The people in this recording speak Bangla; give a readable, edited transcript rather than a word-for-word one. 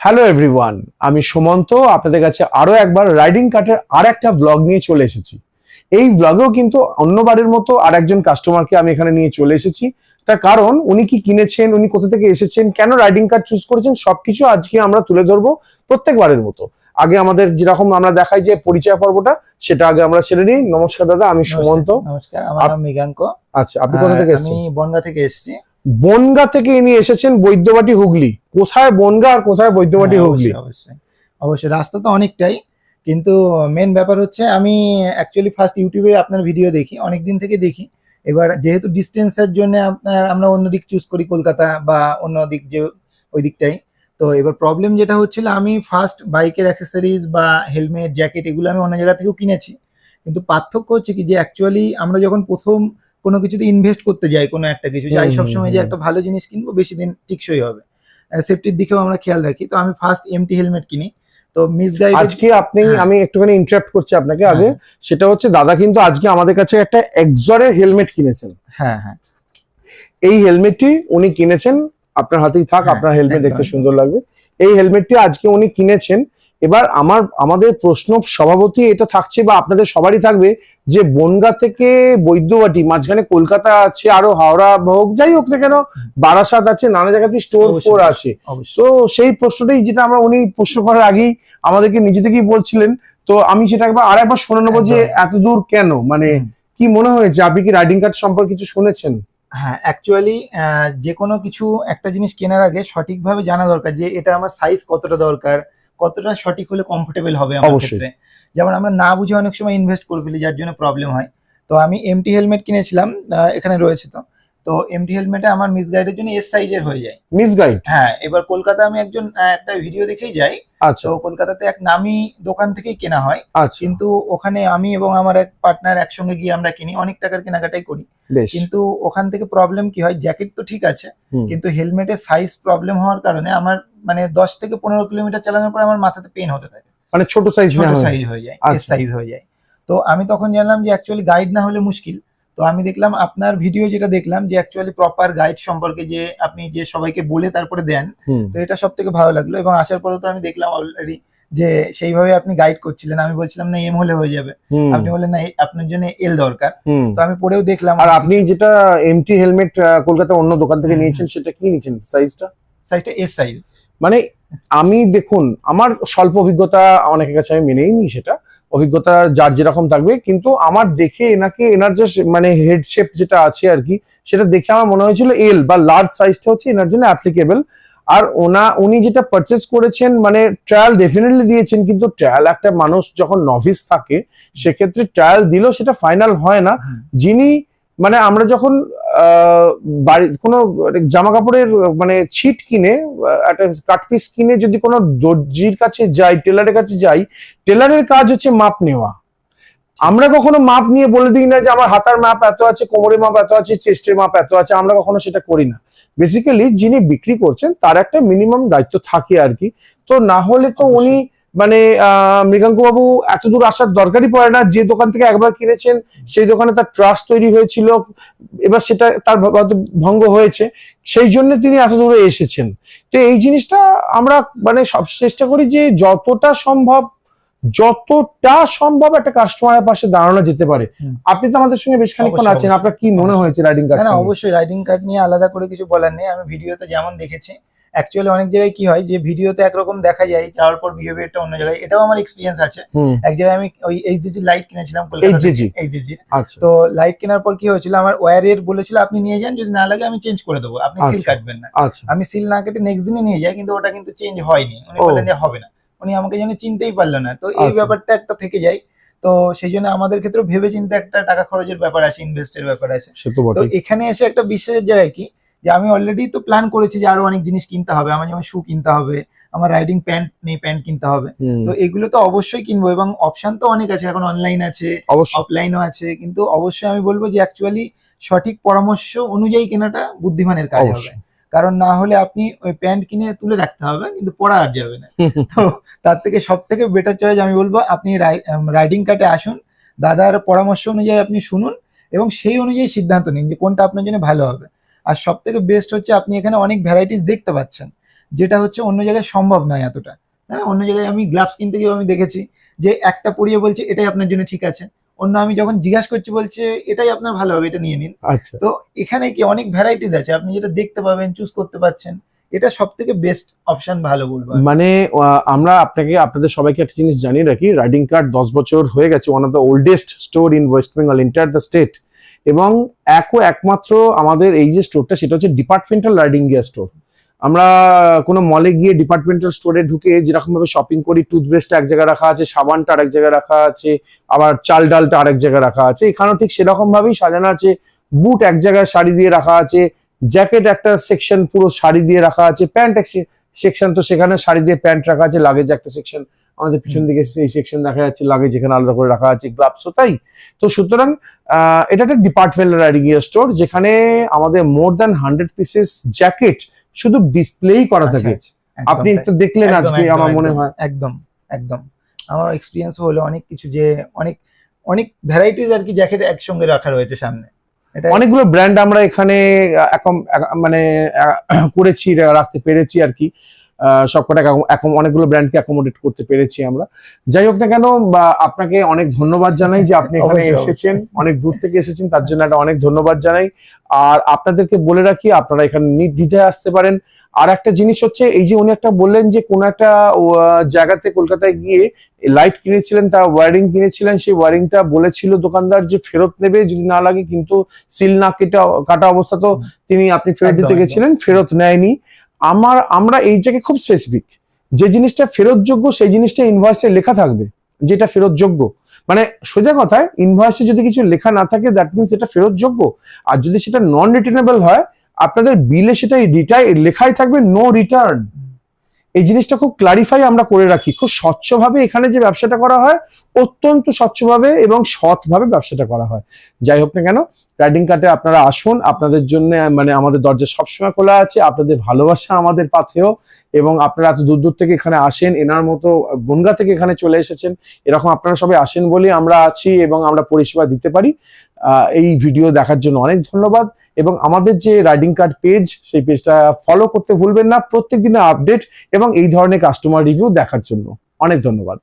হ্যালো এভরিওয়ান, আমি সুমন্ত আপনাদের কাছে আরো একবার রাইডিং কাটের আর একটা ব্লগ নিয়ে চলে এসেছি। এই ব্লগেও কিন্তু অন্যবারের মতো আর একজন কাস্টমারকে আমি এখানে নিয়ে চলে এসেছি। তার কারণ উনি কি কিনেছেন, উনি কোথা থেকে এসেছেন, কেন রাইডিং কাট চুজ করেছেন, সবকিছু আজকে আমরা তুলে ধরবো প্রত্যেকবারের মতো। আগে আমাদের যেরকম আমরা দেখাই যে পরিচয় পর্বটা, সেটা আগে আমরা সেরে নিই। নমস্কার দাদা, আমি সুমন্ত। নমস্কার, আমার নাম মৃগাঙ্ক। আচ্ছা, আপনি কোথা থেকে এসেছেন? আমি বনগা থেকে এসেছি। বনগা থেকে ইনি এসেছেন বৈদ্যবাটি হুগলি। কোথায় বনগা আর কোথায় বৈদ্যবাটি হুগলি? অবশ্যই অবশ্যই, রাস্তা তো অনেকটাই, কিন্তু মেন ব্যাপার হচ্ছে আমি অ্যাকচুয়ালি ফার্স্ট ইউটিউবে আপনার ভিডিও দেখি, অনেকদিন থেকে দেখি। এবার যেহেতু ডিস্টেন্সের জন্য আমরা অন্য দিক চুজ করি, কলকাতা বা অন্য দিক, যে ওই দিকটাই। তো এবার প্রবলেম যেটা হচ্ছিল, আমি ফার্স্ট বাইকের অ্যাক্সেসরিজ বা হেলমেট, জ্যাকেট এগুলো আমি অন্য জায়গা থেকেও কিনেছি, কিন্তু পার্থক্য হচ্ছে কি যে অ্যাকচুয়ালি আমরা যখন প্রথম কোনো কিছুতে ইনভেস্ট করতে যাই, কোনো একটা কিছু চাই সবসময় যে একটা ভালো জিনিস কিনবো, বেশি দিন টিকসই হবে, সেফটির দিকেও আমরা খেয়াল রাখি। তো আমি ফার্স্ট এমটি হেলমেট কিনি। তো মিসগাইড আজকে আপনি, আমি একটুখানি ইন্টারাপ্ট করছি আপনাকে আগে। সেটা হচ্ছে দাদা কিন্তু আজকে আমাদের কাছে একটা এক্সরের হেলমেট কিনেছেন। হ্যাঁ হ্যাঁ, এই হেলমেটটি উনি কিনেছেন, আপনার হাতেই থাক, আপনার হেলমেট দেখতে সুন্দর লাগবে। এই হেলমেটটি আজকে উনি কিনেছেন। এবার আমাদের প্রশ্ন স্বভাবতই এটা থাকছে, বা আপনাদের সবারই থাকবে, যে বনগা থেকে বৈদ্যবাটি মাঝখানে কলকাতা আছে, আরো হাওড়া হোক, যাই হোক না কেন, বারাসাত আছে, নানা জায়গাতে স্টোর ফোর আছে। তো সেই প্রশ্নটাই, যেটা আমরা উনি প্রশ্ন করার আগেই আমাদেরকে নিজে থেকেই বলছিলেন, তো আমি সেটা আরেকবার শুনে নেবো যে এত দূর কেন, মানে কি মনে হয়েছে, আপনি কি রাইডিং কার্ড সম্পর্কে কিছু শুনেছেন? হ্যাঁ, অ্যাকচুয়ালি যে কোনো কিছু একটা জিনিস কেনার আগে সঠিকভাবে জানা দরকার যে এটা আমার সাইজ কতটা দরকার, কতটা সঠিক হলে কমফোর্টেবল হবে আমার ক্ষেত্রে। যেমন আমরা না বুঝে অনেক সময় ইনভেস্ট করে ফেলি, যার জন্য প্রবলেম হয়। তো আমি এমটি হেলমেট কিনেছিলাম, এখানে রয়েছে। তো এমটি হেলমেটে আমার মিসগাইডের জন্য এস সাইজের হয়ে যায়। মিসগাইড? হ্যাঁ, এবার কলকাতা আমি একটা ভিডিও দেখেই যাই। তো কলকাতাতে এক নামি দোকান থেকেই কেনা হয়, কিন্তু ওখানে আমি এবং আমার এক পার্টনার একসঙ্গে গিয়ে আমরা কিনি, অনেক টাকার কেনাকাটাই করি। কিন্তু ওখান থেকে প্রবলেম কি হয়, জ্যাকেট তো ঠিক আছে, কিন্তু হেলমেটের সাইজ প্রবলেম হওয়ার কারণে আমার মানে 10 থেকে 15 কিলোমিটার চালানোর পর আমার মাথাতে পেন হতে থাকে, মানে ছোট সাইজ হয়ে যায়, এস সাইজ হয়ে যায়। তো আমি তখন জানলাম যে অ্যাকচুয়ালি গাইড না হলে মুশকিল। তো আমি দেখলাম আপনার ভিডিও, যেটা দেখলাম যে অ্যাকচুয়ালি প্রপার গাইড সম্পর্কে যে আপনি যে সবাইকে বলে তারপরে দেন, তো এটা সব থেকে ভালো লাগলো। এবং আসার পরে তো আমি দেখলাম অলরেডি যে সেইভাবে আপনি গাইড করছিলেন। আমি বলছিলাম না এম হলে হয়ে যাবে, আপনি বললেন না আপনার জন্য এল দরকার। তো আমি পরেও দেখলাম। আর আপনি যেটা এমটি হেলমেট কলকাতা অন্য দোকান থেকে নিয়েছেন, সেটা কি নিয়েছেন সাইজটা এস সাইজ। মানে আমি দেখুন, আমার স্বল্প অভিজ্ঞতা, অনেকের কাছে আমি মেনেই নি সেটা, অভিজ্ঞতা যার যেরকম থাকবে, কিন্তু আমার দেখে এনার যে মানে হেড শেপ যেটা আছে আর কি, সেটা দেখে আমার মনে হয়েছিল এল বা লার্জ সাইজটা হচ্ছে এনার জন্য অ্যাপ্লিকেবল। আর উনি যেটা পারচেস করেছেন, মানে ট্রায়াল ডেফিনেটলি দিয়েছেন, কিন্তু ট্রায়াল একটা মানুষ যখন নভিস থাকে, সেক্ষেত্রে ট্রায়াল দিলেও সেটা ফাইনাল হয় না। যিনি মানে আমরা যখন বাড়ি কোনো জামা কাপড়ের মানে ছিট কিনে, একটা কাট পিস কিনে যদি কোনো দর্জির কাছে যাই, টেলারের কাছে যাই, টেলারের কাজ হচ্ছে মাপ নেওয়া। আমরা কখনো মাপ নিয়ে বলে দিই না যে আমার হাতার মাপ এত আছে, কোমরের মাপ এত আছে, চেস্টের মাপ এত আছে, আমরা কখনো সেটা করি না। বেসিক্যালি যিনি বিক্রি করছেন তার একটা মিনিমাম দায়িত্ব থাকে আর কি। তো না হলে তো উনি মানে মৃগাঙ্ক বাবু এত দূর আসার দরকারই পড়ে না। যে দোকান থেকে একবার কিনেছেন, সেই দোকানে তার ট্রাস্ট তৈরি হয়েছিল, এবার সেটা তার ভঙ্গ হয়েছে, সেই জন্য তিনি এত দূরে এসেছেন। তো এই জিনিসটা আমরা মানে সব চেষ্টা করি যে যতটা সম্ভব একটা কাস্টমারের পাশে দাঁড়ানো যেতে পারে। আপনি তো আমাদের সঙ্গে বেশ খানিকক্ষণ আছেন, আপনার কি মনে হয়েছে রাইডিং কার্ড? না, অবশ্যই রাইডিং কার্ড নিয়ে আলাদা করে কিছু বলার নেই। আমি ভিডিওতে যেমন দেখেছি, অ্যাকচুয়ালি অনেক জায়গায় কি হয় যে ভিডিওতে একরকম দেখা যায়, যাওয়ার পর বিহেভিয়ারটা অন্য জায়গায়। এটাও আমার এক্সপিরিয়েন্স আছে। এক জায়গায় আমি ওই এইচজিজি লাইট কিনেছিলাম কলকাতা থেকে, এইচজিজি। তো লাইট কেনার পর কি হয়েছিল, আমার ওয়্যারের বলেছিল আপনি নিয়ে যান, যদি না লাগে আমি চেঞ্জ করে দেবো, আপনি সিল কাটবেন না। আমি সিল না কেটে নেক্সট দিনে নিয়ে যাই, কিন্তু ওটা কিন্তু চেঞ্জ হয়নি। উনি বললেন যে হবে না, উনি আমাকে যেন চিনতেই পারলো না। তো এই ব্যাপারটা একটা থেকে যায়। তো সেই জন্য আমাদের ক্ষেত্রে ভেবে চিন্তে একটা টাকা খরচের ব্যাপার আছে, ইনভেস্টের ব্যাপার আছে। তো এখানে এসে একটা বিশ্বাসের জায়গায় কি, যে আমি অলরেডি তো প্ল্যান করেছি যে আরো অনেক জিনিস কিনতে হবে আমার, যেমন শু কিনতে হবে, আমার রাইডিং প্যান্ট নেই, প্যান্ট কিনতে হবে। তো এগুলো তো অবশ্যই কিনবো, এবং অপশন তো অনেক আছে এখন, অনলাইন আছে, অফলাইনও আছে। কিন্তু অবশ্যই আমি বলবো যে অ্যাকচুয়ালি সঠিক পরামর্শ অনুযায়ী কেনাটা বুদ্ধিমানের কাজ হবে। কারণ না হলে আপনি ওই প্যান্ট কিনে তুলে রাখতে হবে, কিন্তু পরা আর যাবে না। তো তার থেকে সব থেকে বেটার চয়েস আমি বলবো, আপনি রাইডিং কাটে আসুন, দাদার পরামর্শ অনুযায়ী আপনি শুনুন, এবং সেই অনুযায়ী সিদ্ধান্ত নিন যে কোনটা আপনার জন্য ভালো হবে। আর সব থেকে বেস্ট হচ্ছে আপনি এখানে অনেক ভ্যারাইটিস দেখতে পাচ্ছেন, যেটা হচ্ছে অন্য জায়গায় সম্ভব নয় এতটা। হ্যাঁ, অন্য জায়গায় আমি গ্লাভস কিনতে গিয়েও আমি দেখেছি যে একটা পরিয়ে বলছে এটাই আপনার জন্য ঠিক আছে, অন্য আমি যখন জিজ্ঞাসা করছি বলছে এটাই আপনার ভালো হবে, এটা নিয়ে নিন। আচ্ছা, তো এখানে কি অনেক ভ্যারাইটিস আছে, আপনি যেটা দেখতে পাবেন, চুজ করতে পারছেন, এটা সব থেকে বেস্ট অপশন ভালো বলবো আমি। মানে আমরা আপনাদের সবাইকে একটা জিনিস জানিয়ে রাখি, রাইডিং কার্ড 10 বছর হয়ে গেছে, one of the oldest store in West Bengal, entire the state. এবং একমাত্র আমাদের এই যে স্টোরটা, সেটা হচ্ছে ডিপার্টমেন্টাল রাইডিং গিয়ার স্টোর। আমরা কোনো মলে গিয়ে ডিপার্টমেন্টাল স্টোরে ঢুকে যেরকম ভাবে শপিং করি, টুথপেস্টটা এক জায়গায় রাখা আছে, সাবানটা আরেক জায়গায় রাখা আছে, আবার চাল ডালটা আরেক জায়গায় রাখা আছে, এখানেও ঠিক সেরকম ভাবেই সাজানো আছে। বুট এক জায়গায় শাড়ি দিয়ে রাখা আছে, জ্যাকেট একটা সেকশন পুরো শাড়ি দিয়ে রাখা আছে, প্যান্ট এক সেকশন তো সেখানে শাড়ি দিয়ে প্যান্ট রাখা আছে, লাগেজ একটা সেকশন, আমাদের পিছন দিকে সেই সেকশন দেখা যাচ্ছে, লাগেজ এখানে আলাদা করে রাখা আছে, গ্লাভসও তাই। তো সুতরাং এটা একটা ডিপার্টমেন্টাল রাইডিং গিয়ার স্টোর, যেখানে আমাদের মোর দ্যান 100 পিসেস জ্যাকেট শুধু ডিসপ্লেই করা আচ্ছা, থাকে। আচ্ছা, একদম আপনি তাই। তো দেখলেন একদম, আজকে, একদম, আমার মনে একদম, হয়। একদম, একদম। আমার এক্সপিরিয়েন্স হলো অনেক কিছু, যে অনেক অনেক ভ্যারাইটিস আর কি জ্যাকেট একসঙ্গে রাখা রয়েছে সামনে। এটা অনেকগুলো ব্র্যান্ড আমরা এখানে মানে করেছি, রাখতে পেরেছি আর কি। সবকটা অনেকগুলো ব্র্যান্ডকে অ্যাকোমোডেট করতে পেরেছি আমরা। যাই হোক না কেন, বা আপনাকে অনেক ধন্যবাদ জানাই যে আপনি এখানে অবশ্যই, এসেছেন, অনেক দূর থেকে এসেছেন, তার জন্য একটা অনেক ধন্যবাদ জানাই। আর আপনাদেরকে বলে রাখি, আপনারা এখানে নির্দ্বিধায় আসতে পারেন। আর একটা জিনিস হচ্ছে, এই যে উনি একটা বললেন যে কোনো একটা জায়গাতে কলকাতায় গিয়ে লাইট কিনেছিলেন, তার ওয়ারিং কিনেছিলেন, সেই ওয়ারিংটা বলেছিল দোকানদার যে ফেরত নেবে যদি না লাগে, কিন্তু সিল না কাটা অবস্থা, তো আপনি ফেরত একদম, দিতে একদম। গেছিলেন, ফেরত নেয়নি। আমরা এই জায়গায় খুব স্পেসিফিক, যে জিনিসটা ফেরত যোগ্য সেই জিনিসটা ইনভয়েসে লেখা থাকবে যেটা ফেরত যোগ্য। মানে সোজা কথায়, ইনভয়েসে যদি কিছু লেখা না থাকে, দ্যাট মিনস এটা ফেরত যোগ্য। আর যদি সেটা নন রিটার্নেবল হয়, আপনাদের বিলে সেটা লেখাই থাকবে নো রিটার্ন। এই জিনিসটা খুব ক্লারিফাই আমরা করে রাখি, খুব স্বচ্ছভাবে এখানে যে ব্যবসাটা করা হয়, অত্যন্ত স্বচ্ছভাবে এবং সৎভাবে ব্যবসাটা করা হয়। যাই হোক না কেন, রাইডিং কার্টে আপনারা আসুন, আপনাদের জন্য মানে আমাদের দরজা সবসময় খোলা আছে, আপনাদের ভালোবাসা আমাদের পাথেও। এবং আপনারা এত দূর দূর থেকে এখানে আসেন, এনার মতো বনগা থেকে এখানে চলে এসেছেন, এরকম আপনারা সবাই আসেন বলে আমরা আছি এবং আমরা পরিষেবা দিতে পারি। এই ভিডিও দেখার জন্য অনেক ধন্যবাদ। এবং আমাদের যে রাইডিং কার্ড পেজ, সেই পেজটা ফলো করতে ভুলবেন না প্রত্যেক দিনের আপডেট এবং এই ধরনের কাস্টমার রিভিউ দেখার জন্য। অনেক ধন্যবাদ।